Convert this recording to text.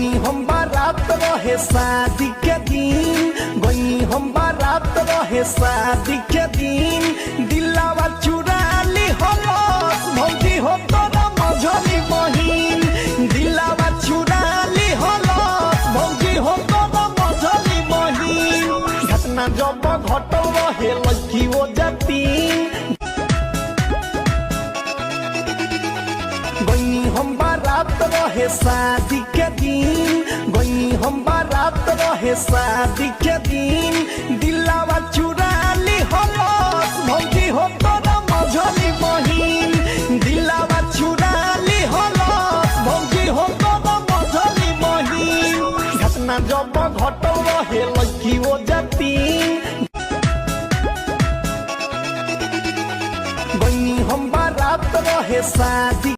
गई हम बारात रहे शादी के दिन, गई हम बारात रहे शादी के दिन, दिलावा चुरा ली हलस भौजी हो तोरा मझली बहिन, दिलावा चुरा ली हलस भौजी हो तोरा मझली बहिन। घटना जब घटल रहे लड़की वो जाती, गई हम बारात रहे शादी के दिन, गई हम बारात रहे शादी के दिन, दिलावा चुरा ली हलस भौजी हो तोरा मझली बहिन, दिलावा चुरा ली हलस भौजी हो तोरा मझली बहिन। घटना जब घटल रहे लड़की वो जाती, गई हम बारात रहे शादी